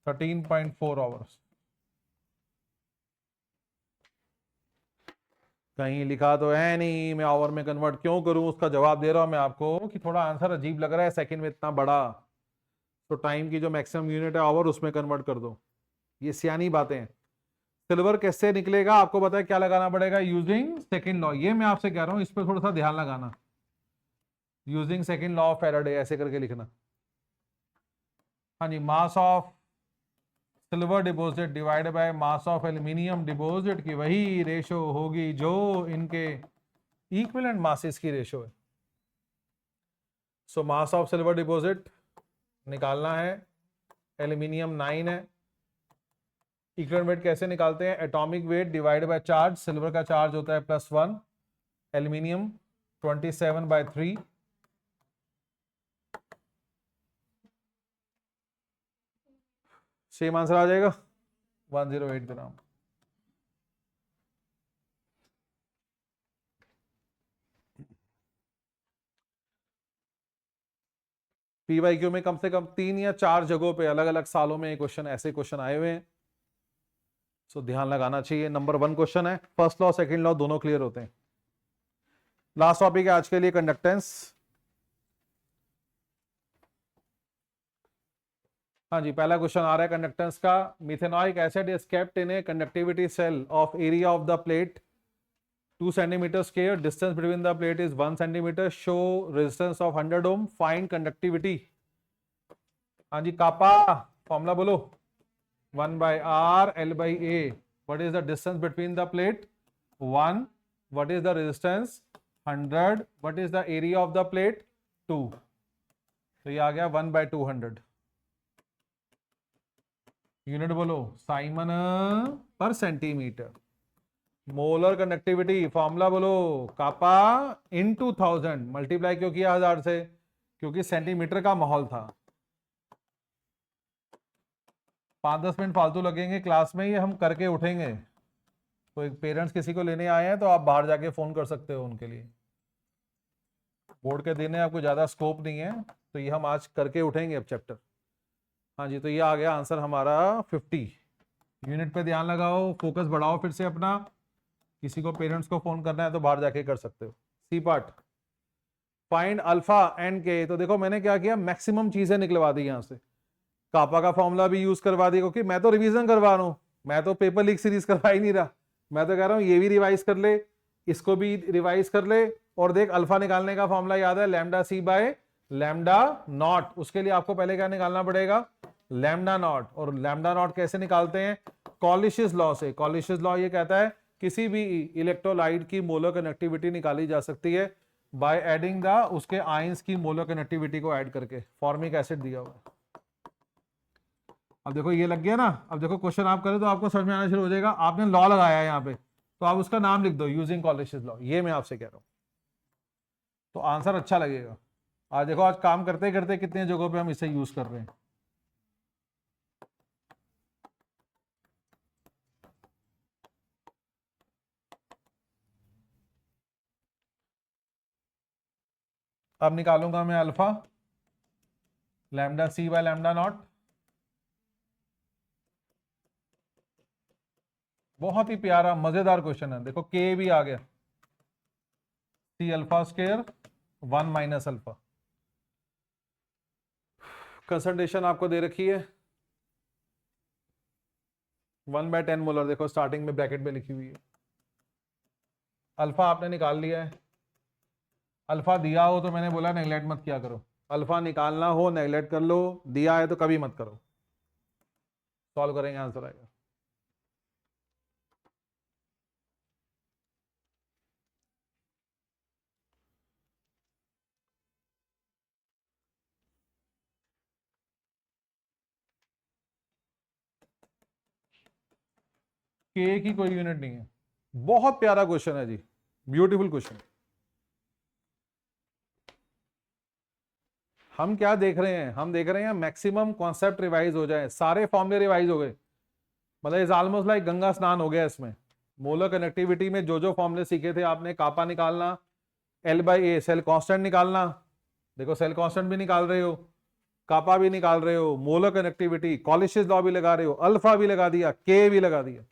13.4 आवर्स। कहीं लिखा तो है नहीं, मैं आवर में कन्वर्ट क्यों करूं, उसका जवाब दे रहा हूं मैं आपको कि थोड़ा आंसर अजीब लग रहा है सेकंड में इतना बड़ा, तो टाइम की जो मैक्सिमम यूनिट है आवर, उसमें कन्वर्ट कर दो। ये सियानी बातें हैं। सिल्वर कैसे निकलेगा, आपको पता है क्या लगाना पड़ेगा, यूजिंग सेकंड लॉ। ये मैं आपसे कह रहा हूं, इस पर थोड़ा सा ध्यान लगाना। Using second law of Faraday ऐसे करके लिखना। हाँ जी, mass of silver deposit divide by mass of aluminium deposit की वही रेशो होगी जो इनके इक्विवेलेंट मासेस की रेशो है। सो मास ऑफ सिल्वर डिपॉजिट निकालना है, एल्यूमिनियम 9 है। इक्विवेलेंट वेट कैसे निकालते हैं, atomic weight divide by charge. Silver का चार्ज होता है +1, एल्यूमिनियम 27/3। सेम आंसर आ जाएगा 108 ग्राम। पीवाईक्यू में कम से कम 3 या 4 जगहों पे अलग अलग सालों में क्वेश्चन, ऐसे क्वेश्चन आए हुए हैं, सो ध्यान लगाना चाहिए। नंबर 1 क्वेश्चन है, फर्स्ट लॉ सेकंड लॉ दोनों क्लियर होते हैं। लास्ट टॉपिक है आज के लिए, कंडक्टेंस। हाँ जी, पहला क्वेश्चन आ रहा है कंडक्टेंस का। Methanoic acid is kept in a conductivity cell of area of the plate 2 centimeter square, distance between the plate is 1 centimeter, show resistance of 100 ohm, find conductivity। हाँ जी, कापा फॉर्मूला बोलो। 1 by R L by A। what is the distance between the plate? 1। what is the resistance? 100। what is the area of the plate? 2। तो ये आ गया 1 by 200। Unit बोलो, Simon per centimetre. Molar conductivity formula बोलो, कापा into 1000। Multiply क्यों किया 1000 से? क्योंकि centimetre का माहौल था। 5-10 मिनट फालतू लगेंगे क्लास में, ये हम करके उठेंगे। तो एक पेरेंट्स किसी को लेने आए हैं तो आप बाहर जाके फोन कर सकते हो उनके लिए। बोर्ड के दिन है, आपको ज्यादा स्कोप नहीं है, तो ये हम आज करके उठेंगे अब चैप्टर। हाँ जी, तो ये आ गया आंसर हमारा 50। यूनिट पे ध्यान लगाओ, फोकस बढ़ाओ फिर से अपना। किसी को पेरेंट्स को फोन करना है तो बाहर जाके कर सकते हो। C part, find alpha and K. तो देखो मैंने क्या किया, मैक्सिमम चीजें निकलवा दी यहां से। कापा का फॉर्मूला भी यूज करवा दी, क्योंकि मैं तो रिवीजन करवा रहा हूं, मैं तो पेपर लीक सीरीज करवा ही नहीं रहा। मैं तो कह रहा हूं ये भी रिवाइज कर ले, इसको भी रिवाइज कर ले। और देख, अल्फा निकालने का फॉर्मूला याद है, lambda C by lambda naught. उसके लिए आपको पहले क्या निकालना पड़ेगा? Lambda naught. और लैम्डा नॉट कैसे निकालते हैं? कॉलिशियस लॉ से। कॉलिशियस लॉ ये कहता है किसी भी इलेक्ट्रोलाइट की मोलर कनेक्टिविटी निकाली जा सकती है बाय एडिंग द उसके आयंस की मोलर कनेक्टिविटी को ऐड करके। फॉर्मिक एसिड दिया हुआ है। अब देखो ये लग गया ना। अब देखो क्वेश्चन आप करें तो आपको समझ में आना शुरू हो जाएगा। आपने लॉ लगाया है यहाँ पे, तो आप उसका नाम लिख दो, यूजिंग कॉलिशियस लॉ। ये मैं आपसे कह रहा हूं, तो आंसर अच्छा लगेगा। आज देखो, आज काम करते करते कितने जगहों पे हम इसे यूज कर रहे हैं। अब निकालूंगा मैं alpha, lambda C by lambda naught. बहुत ही प्यारा मजेदार क्वेश्चन है। देखो के भी आ गया, C alpha square 1 minus alpha. Concentration आपको दे रखी है 1/10 मोलर। देखो स्टार्टिंग में ब्रैकेट में लिखी हुई है। अल्फा आपने निकाल लिया है। अल्फा दिया हो तो मैंने बोला नेगलेक्ट मत किया करो। अल्फा निकालना हो नेगलेक्ट कर लो, दिया है तो कभी मत करो। सॉल्व करेंगे, आंसर आएगा। के की कोई यूनिट नहीं है। बहुत प्यारा क्वेश्चन है जी, ब्यूटीफुल क्वेश्चन। हम क्या देख रहे हैं? हम देख रहे हैं मैक्सिमम कॉन्सेप्ट रिवाइज हो जाए, सारे फॉर्मूले रिवाइज हो गए। मतलब इज ऑलमोस्ट लाइक गंगा स्नान हो गया इसमें। मोलर कनेक्टिविटी में जो जो फॉर्मूले सीखे थे आपने, कापा निकालना, L by A cell constant निकालना, देखो सेल कांस्टेंट भी निकाल रहे हो, कापा भी निकाल रहे हो, मोलर कनेक्टिविटी, कॉलिशियस लॉ भी लगा रहे हो, अल्फा भी लगा दिया, के भी लगा दिया।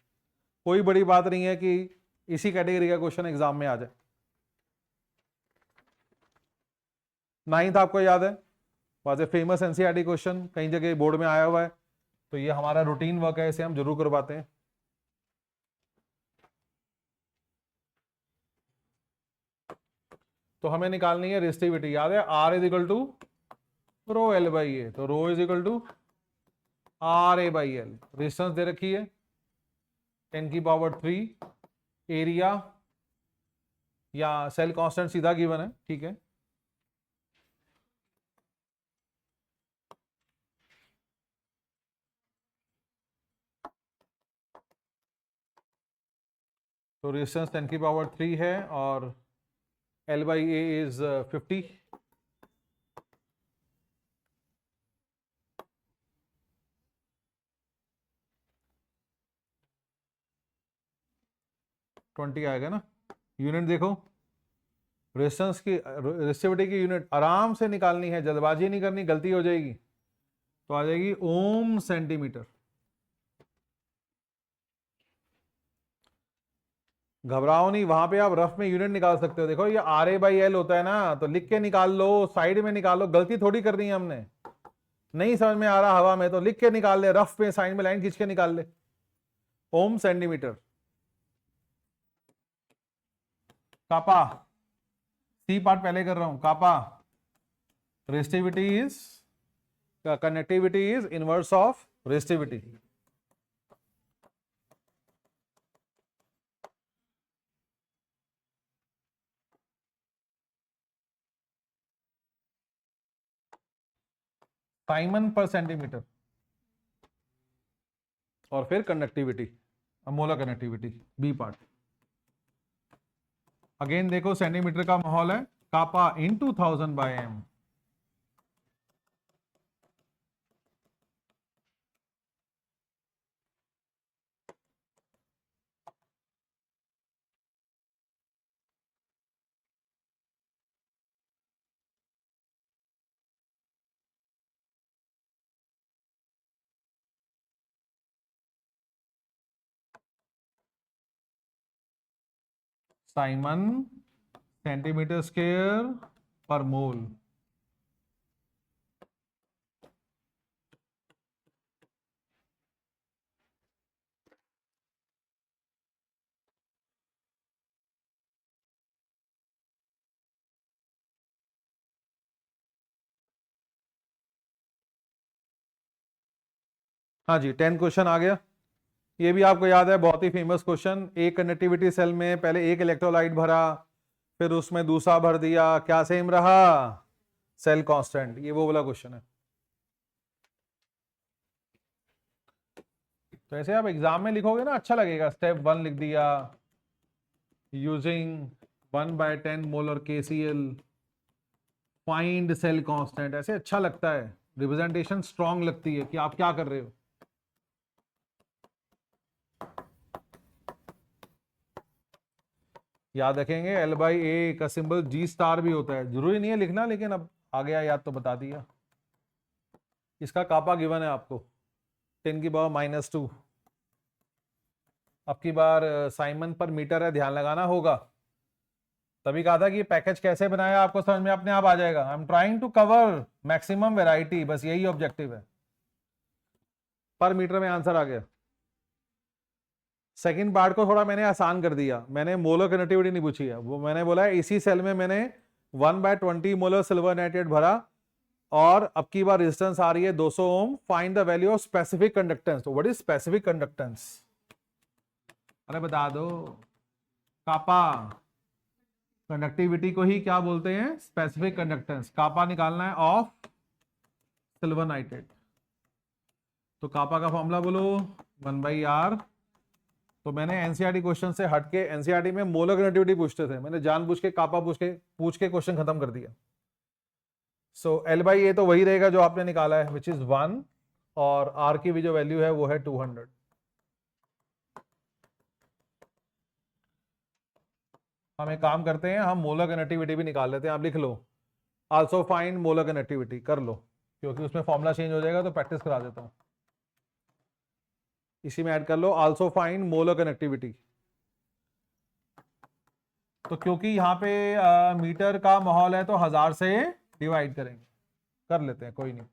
कोई बड़ी बात नहीं है कि इसी कैटेगरी का क्वेश्चन एग्जाम में आ जाए। 9th आपको याद है, was a famous NCERT question, कई जगह बोर्ड में आया हुआ है। तो ये हमारा रूटीन वर्क है, इसे हम जरूर करवाते हैं। तो हमें निकालनी है रेजिस्टिविटी। याद है, R is equal to rho L by A. तो rho is equal to R A by L. Resistance दे रखी है 10⁻³ एरिया या सेल कांस्टेंट सीधा गिवन है, ठीक है। तो रेजिस्टेंस 10⁻³ है और एल बाई ए इज 50। 20 आएगा ना। यूनिट देखो, रेजिस्टेंस की रेजिस्टिविटी की यूनिट आराम से निकालनी है, जल्दबाजी नहीं करनी, गलती हो जाएगी। तो आ जाएगी ओम सेंटीमीटर। घबराओ नहीं, वहां पे आप रफ में यूनिट निकाल सकते हो। देखो ये RA/L होता है ना, तो लिख के निकाल लो, साइड में निकालो, गलती थोड़ी करनी है हमने। नहीं समझ में आ रहा हवा में तो लिख के निकाल ले, रफ में साइड में लाइन खींच के निकाल ले। ओम सेंटीमीटर। कापा, सी पार्ट पहले कर रहा हूं। Kappa, resistivity is, connectivity is inverse of resistivity. Siemens per centimetre, और फिर conductivity, molar connectivity, B part. Again देखो सेंटीमीटर का माहौल है, kappa into 1000/m। Siemens centimetre square per mole. हाँ जी, 10 क्वेश्चन आ गया। ये भी आपको याद है, बहुत ही फेमस क्वेश्चन। एक कंडक्टिविटी सेल में पहले एक इलेक्ट्रोलाइट भरा, फिर उसमें दूसरा भर दिया, क्या सेम रहा? Cell constant. ये वो वाला क्वेश्चन है। तो ऐसे आप एग्जाम में लिखोगे ना, अच्छा लगेगा। स्टेप 1 लिख दिया, using 1/10 molar KCl, find cell constant, ऐसे अच्छा लगता है, रिप्रेजेंटेशन स्ट्रांग लगती है कि आप क्या कर रहे हो। याद रखेंगे L/A का सिंबल G* भी होता है, जरूरी नहीं है लिखना, लेकिन अब आ गया याद तो बता दिया। इसका कापा गिवन है आपको 10⁻²। अब की बार साइमन पर मीटर है, ध्यान लगाना होगा। तभी कहा था कि पैकेज कैसे बनाया आपको समझ में अपने आप आ जाएगा। I am trying to cover maximum variety, बस यही ऑब्जेक्टिव है। पर मीटर में आंसर आ गया। सेकंड पार्ट को थोड़ा मैंने आसान कर दिया, मैंने मोलर कनेक्टिविटी नहीं पूछी है, वो मैंने बोला है इसी सेल में मैंने 1/20 मोलर सिल्वर नाइट्रेट भरा, और अब की बार रेजिस्टेंस आ रही है 200 ohm. Find the value of specific conductance. तो व्हाट इज स्पेसिफिक कंडक्टेंस? अरे बता दो। कापा, कंडक्टिविटी को ही क्या बोलते हैं? Specific conductance. कापा निकालना है ऑफ सिल्वर नाइट्रेट। तो कापा का फॉर्मूला बोलो, 1/R। तो मैंने एनसीईआरटी क्वेश्चन से हटके, एनसीईआरटी में मोलर कनेक्टिविटी पूछते थे, मैंने जानबूझ के कापा पूछ के क्वेश्चन खत्म कर दिया। सो L/A तो वही रहेगा जो आपने निकाला है, विच इज 1, और R की भी जो वैल्यू है वो है 200। हम एक काम करते हैं, हम मोलर कनेक्टिविटी भी निकाल लेते हैं। आप लिख लो, आल्सो फाइंड मोलर कनेक्टिविटी, कर लो, क्योंकि उसमें फॉर्मूला चेंज हो जाएगा, तो प्रैक्टिस करा देता हूं। इसी में ऐड कर लो, आल्सो फाइंड मोलर कनेक्टिविटी। तो क्योंकि यहाँ पे मीटर का माहौल है, तो 1000 से डिवाइड करेंगे, कर लेते हैं, कोई नहीं।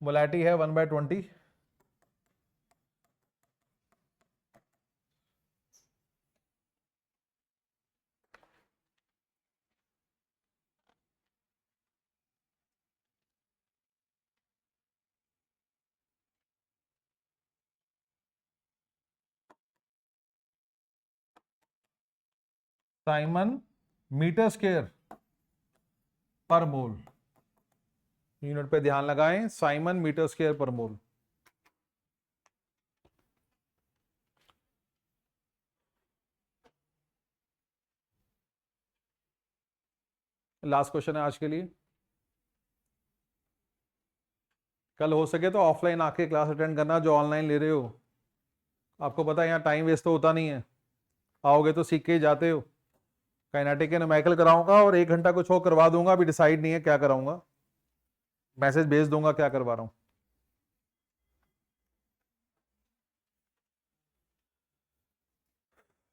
मोलैरिटी है 1/20। साइमन मीटर स्क्वायर पर मोल, यूनिट पे ध्यान लगाएं, साइमन मीटर स्क्वायर पर मोल। लास्ट क्वेश्चन है आज के लिए। कल हो सके तो ऑफलाइन आके क्लास अटेंड करना, जो ऑनलाइन ले रहे हो। आपको पता है यहाँ टाइम वेस्ट तो होता नहीं है, आओगे तो सीख के ही जाते हो। काइनेटिक एंड न्यूमेरिकल कराऊंगा और 1 घंटा कुछ और करवा दूंगा, अभी डिसाइड नहीं है क्या कराऊंगा, मैसेज भेज दूंगा क्या करवा रहा हूं।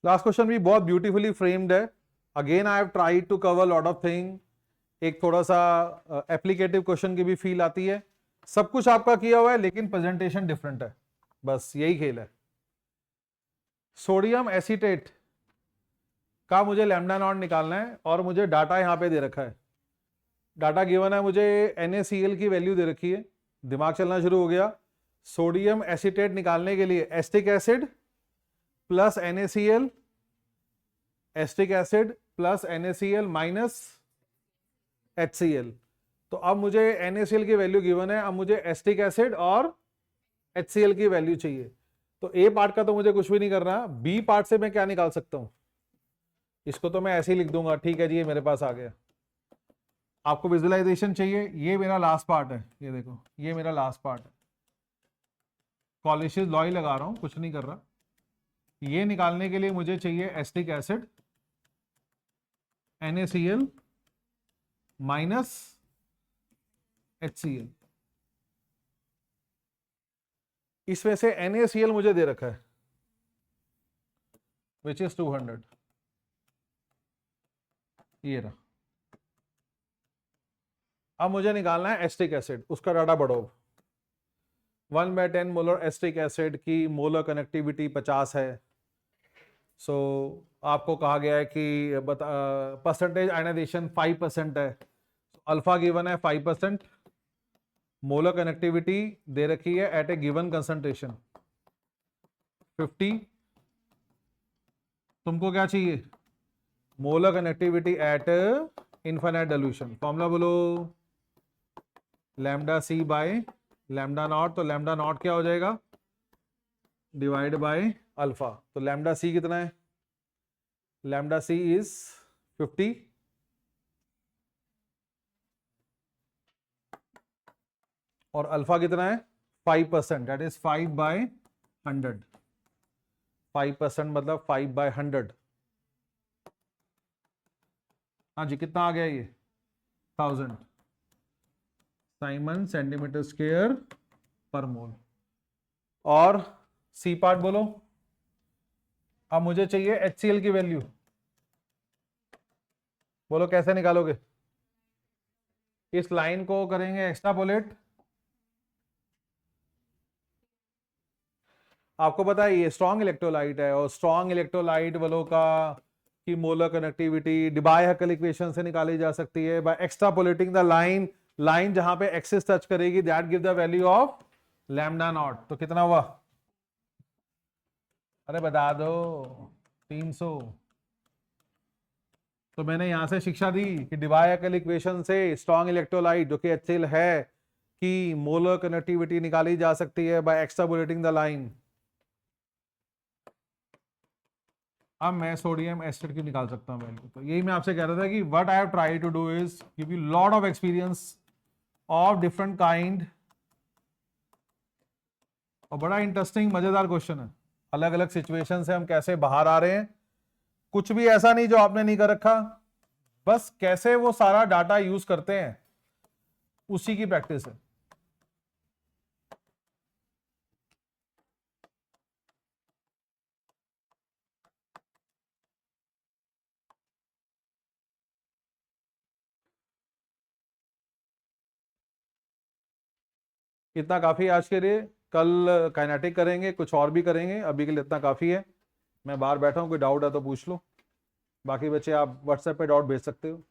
लास्ट क्वेश्चन भी बहुत ब्यूटीफुली फ्रेम्ड है। Again I have tried to cover lot of thing. एक थोड़ा सा एप्लीकेटिव क्वेश्चन की भी फील आती है। सब कुछ आपका किया हुआ है लेकिन प्रेजेंटेशन डिफरेंट है, बस यही खेल है। सोडियम एसीटेट का मुझे लैम्डा नॉट निकालना है और मुझे डाटा यहां पे दे रखा है। डाटा गिवन है, मुझे NaCl की वैल्यू दे रखी है। दिमाग चलना शुरू हो गया। सोडियम एसीटेट निकालने के लिए acetic acid plus NaCl, acetic acid plus NaCl minus HCl। तो अब मुझे NaCl की वैल्यू गिवन है, अब मुझे एस्टिक एसिड और HCl की वैल्यू चाहिए। तो ए पार्ट का तो मुझे कुछ भी नहीं करना, बी पार्ट से मैं क्या निकाल सकता हूं, इसको तो मैं ऐसे ही लिख दूंगा। ठीक है जी, ये मेरे पास आ गया। आपको विजुअलाइजेशन चाहिए, ये मेरा लास्ट पार्ट है, ये देखो ये मेरा लास्ट पार्ट है। कॉलिशियस लॉ ही लगा रहा हूं, कुछ नहीं कर रहा। ये निकालने के लिए मुझे चाहिए acetic acid, NaCl minus HCl। इसमें से NaCl मुझे दे रखा है विच इज 200, ये रहा। अब मुझे निकालना है एस्टिक एसिड, उसका डाटा बढ़ो। 1/10 मोलर एस्टिक एसिड की मोलर कनेक्टिविटी 50 है। सो आपको कहा गया है कि परसेंटेज आयनाइजेशन 5% है। अल्फा गिवन है 5%, मोलर कनेक्टिविटी दे रखी है एट ए गिवन कंसंट्रेशन 50। तुमको क्या चाहिए, molar connectivity at infinite dilution. Formula बोलो, lambda C by lambda naught. तो लैम्डा नॉट क्या हो जाएगा, डिवाइड बाय अल्फा। तो लैम्डा सी कितना है, लैम्डा सी इज 50 और अल्फा कितना है 5%, दैट इज 5/100। 5% मतलब 5/100। हाँ जी, कितना आ गया ये 1000 साइमन सेंटीमीटर स्क्वायर पर मोल। और सी पार्ट बोलो। अब मुझे चाहिए HCl की वैल्यू, बोलो कैसे निकालोगे। इस लाइन को करेंगे एक्स्ट्रापोलेट। आपको पता है ये स्ट्रॉन्ग इलेक्ट्रोलाइट है और स्ट्रॉन्ग इलेक्ट्रोलाइट वालों का की मोलर कनेक्टिविटी डिबाय-हैकेल इक्वेशन से निकाली जा सकती है bye extrapolating the line. Line जहां पे एक्सिस टच करेगी that give the value of lambda naught. तो कितना हुआ, अरे बता दो, 300। तो मैंने यहां से शिक्षा दी कि डिबाय-हैकेल इक्वेशन से स्ट्रॉन्ग इलेक्ट्रोलाइट जो कि HCl है कि मोलर कनेक्टिविटी निकाली जा सकती है बाय एक्स्ट्रापोलेटिंग द लाइन। अब मैं सोडियम एसिड की निकाल सकता हूं वैल्यू। तो यही मैं आपसे कह रहा था कि what I have tried to do is give you lot of experience of different kind. और बड़ा इंटरेस्टिंग मजेदार क्वेश्चन है, अलग अलग सिचुएशन से हम कैसे बाहर आ रहे हैं। कुछ भी ऐसा नहीं जो आपने नहीं कर रखा, बस कैसे वो सारा डाटा यूज करते हैं उसी की प्रैक्टिस है। इतना काफी आज के लिए, कल काइनेटिक करेंगे, कुछ और भी करेंगे, अभी के लिए इतना काफी है। मैं बाहर बैठा हूं, कोई डाउट है तो पूछ लो। बाकी बच्चे आप व्हाट्सएप पे डाउट भेज सकते हो।